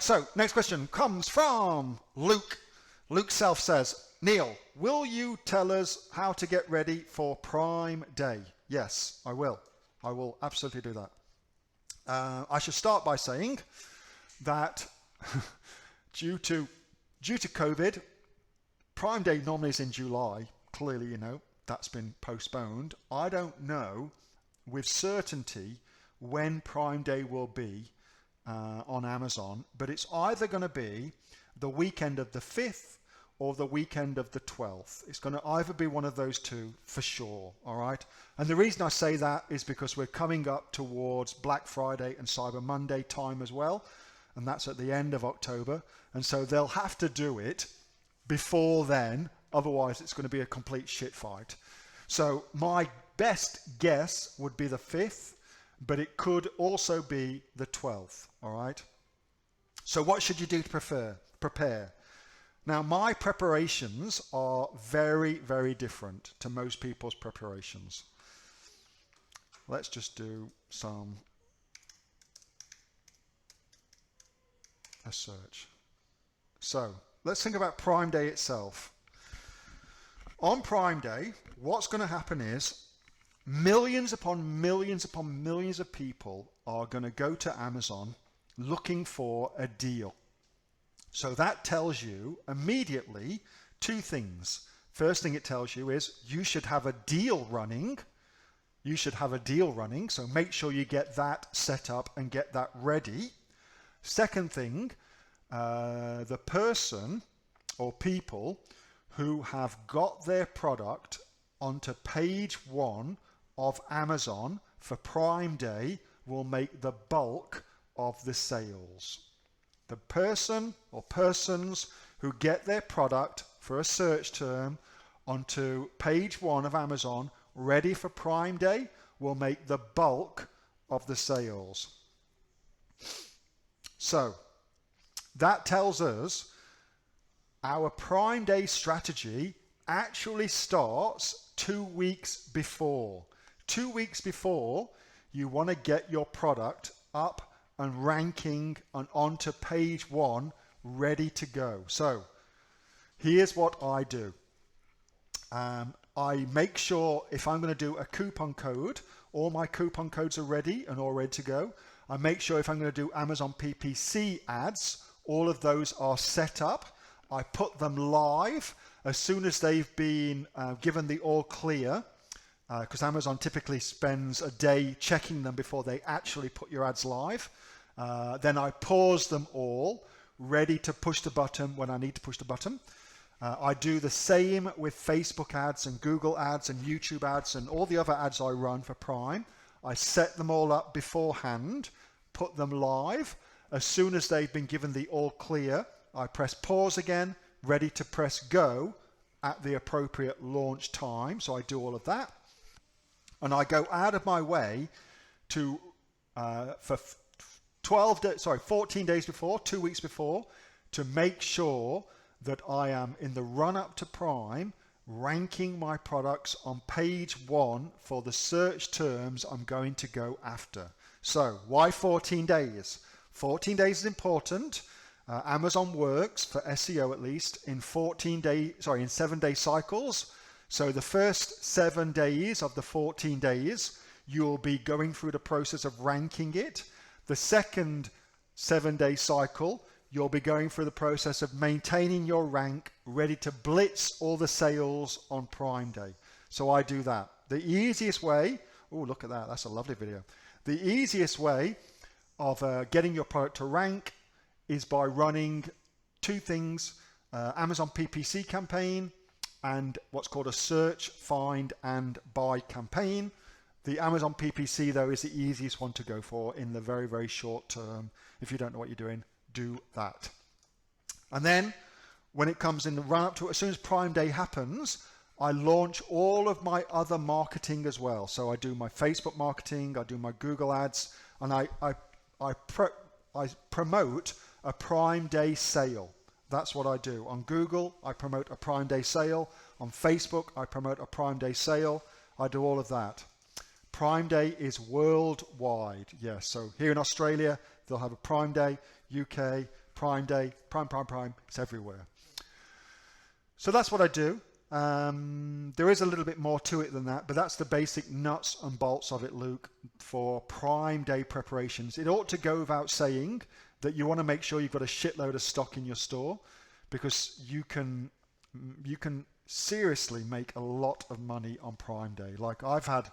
So next question comes from Luke. Luke Self says, Neil, will you tell us how to get ready for Prime Day? Yes, I will. I will absolutely do that. I should start by saying that due to COVID, Prime Day normally is in July. Clearly, you know, that's been postponed. I don't know with certainty when Prime Day will be on Amazon, but it's either going to be the weekend of the 5th or the weekend of the 12th. It's going to either be one of those two for sure, all right? And the reason I say that is because we're coming up towards Black Friday and Cyber Monday time as well, and that's at the end of October, and so they'll have to do it before then, otherwise it's going to be a complete shit fight. So my best guess would be the 5th, but it could also be the 12th, all right? So what should you do to prepare? Now, my preparations are very, very different to most people's preparations. Let's just do a search. So let's think about Prime Day itself. On Prime Day, what's going to happen is millions upon millions upon millions of people are going to go to Amazon looking for a deal. So that tells you immediately two things. First thing it tells you is you should have a deal running. You should have a deal running, so make sure you get that set up and get that ready. Second thing, the person or people who have got their product onto page 1 of Amazon for Prime Day will make the bulk of the sales. The person or persons who get their product for a search term onto page 1 of Amazon ready for Prime Day will make the bulk of the sales. So that tells us our Prime Day strategy actually starts 2 weeks before. 2 weeks before, you want to get your product up and ranking and onto page 1 ready to go. So here's what I do. I make sure if I'm going to do a coupon code, all my coupon codes are ready and all ready to go. I make sure if I'm going to do Amazon PPC ads, all of those are set up. I put them live as soon as they've been given the all clear, because Amazon typically spends a day checking them before they actually put your ads live. Then I pause them all, ready to push the button when I need to push the button. I do the same with Facebook ads and Google ads and YouTube ads and all the other ads I run for Prime. I set them all up beforehand, put them live. As soon as they've been given the all clear, I press pause again, ready to press go at the appropriate launch time. So I do all of that. And I go out of my way to, for 14 days before, 2 weeks before, to make sure that I am in the run up to Prime ranking my products on page 1 for the search terms I'm going to go after. So why 14 days? 14 days is important. Amazon works for SEO at least in 7-day cycles. So the first 7 days of the 14 days, you'll be going through the process of ranking it. The second 7-day cycle, you'll be going through the process of maintaining your rank, ready to blitz all the sales on Prime Day. So I do that. The easiest way, oh, look at that, that's a lovely video. The easiest way of getting your product to rank is by running two things, Amazon PPC campaign and what's called a search, find, and buy campaign. The Amazon PPC, though, is the easiest one to go for in the very, very short term. If you don't know what you're doing, do that. And then when it comes in the run up to it, as soon as Prime Day happens, I launch all of my other marketing as well. So I do my Facebook marketing, I do my Google ads, and I promote a Prime Day sale. That's what I do. On Google, I promote a Prime Day sale. On Facebook, I promote a Prime Day sale. I do all of that. Prime Day is worldwide. Yes, so here in Australia, they'll have a Prime Day. UK, Prime Day, Prime, it's everywhere. So that's what I do. There is a little bit more to it than that, but that's the basic nuts and bolts of it, Luke, for Prime Day preparations. It ought to go without saying that you want to make sure you've got a shitload of stock in your store, because you can seriously make a lot of money on Prime Day. Like, I've had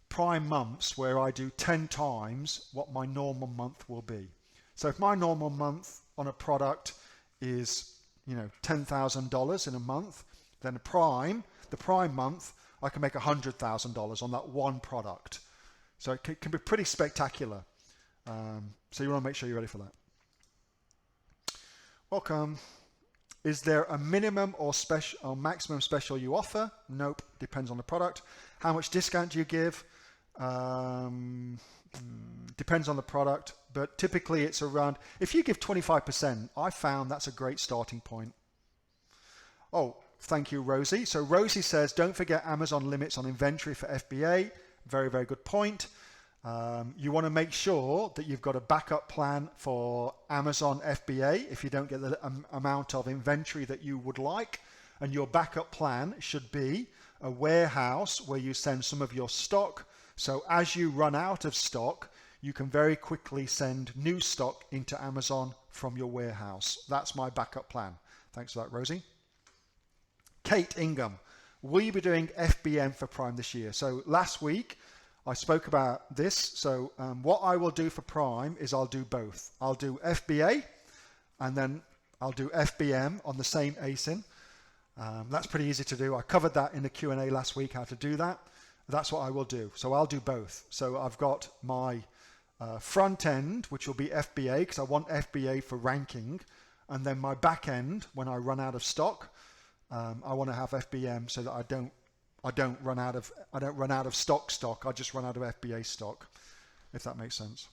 Prime months where I do 10 times what my normal month will be. So if my normal month on a product is, $10,000 in a month, then the Prime month, I can make $100,000 on that one product. So it can be pretty spectacular. So you want to make sure you're ready for that. Welcome. Is there a minimum or maximum special you offer? Nope. Depends on the product. How much discount do you give? Depends on the product, but typically it's around, if you give 25%, I found that's a great starting point. Oh, thank you, Rosie. So Rosie says, don't forget Amazon limits on inventory for FBA. Very, very good point. You want to make sure that you've got a backup plan for Amazon FBA if you don't get the amount of inventory that you would like. And your backup plan should be a warehouse where you send some of your stock. So as you run out of stock, you can very quickly send new stock into Amazon from your warehouse. That's my backup plan. Thanks for that, Rosie. Kate Ingham, will you be doing FBM for Prime this year? So last week I spoke about this. So what I will do for Prime is I'll do both. I'll do FBA and then I'll do FBM on the same ASIN. That's pretty easy to do. I covered that in the Q&A last week, how to do that. That's what I will do. So I'll do both. So I've got my front end, which will be FBA, because I want FBA for ranking. And then my back end, when I run out of stock, I want to have FBM so that I don't run out of stock. I just run out of FBA stock, if that makes sense.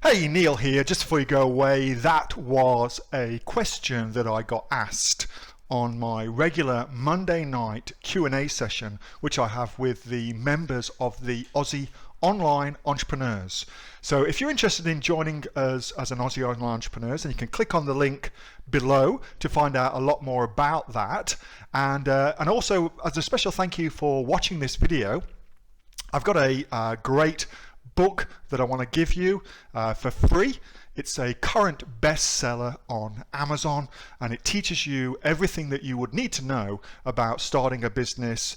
Hey, Neil here. Just before you go away, that was a question that I got asked on my regular Monday night Q&A session, which I have with the members of the Aussie Online Entrepreneurs. So if you're interested in joining us as an Aussie Online Entrepreneurs, then you can click on the link below to find out a lot more about that. And also, as a special thank you for watching this video, I've got a great book that I want to give you for free. It's a current bestseller on Amazon, and it teaches you everything that you would need to know about starting a business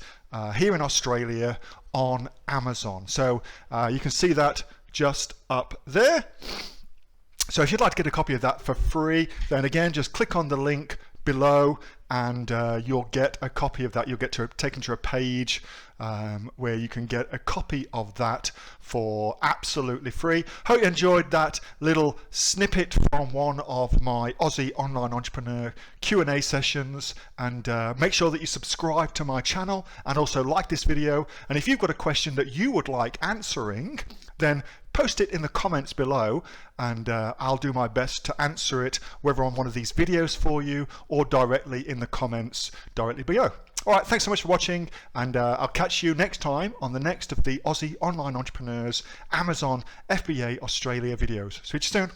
here in Australia on Amazon. So you can see that just up there. So if you'd like to get a copy of that for free, then again, just click on the link below and you'll get a copy of that. You'll get taken to a page where you can get a copy of that for absolutely free. Hope you enjoyed that little snippet from one of my Aussie Online Entrepreneur Q&A sessions, and make sure that you subscribe to my channel and also like this video. And if you've got a question that you would like answering, then post it in the comments below, and I'll do my best to answer it, whether on one of these videos for you or directly in the comments directly below. All right, thanks so much for watching, and I'll catch you next time on the next of the Aussie Online Entrepreneurs Amazon FBA Australia videos. See you soon.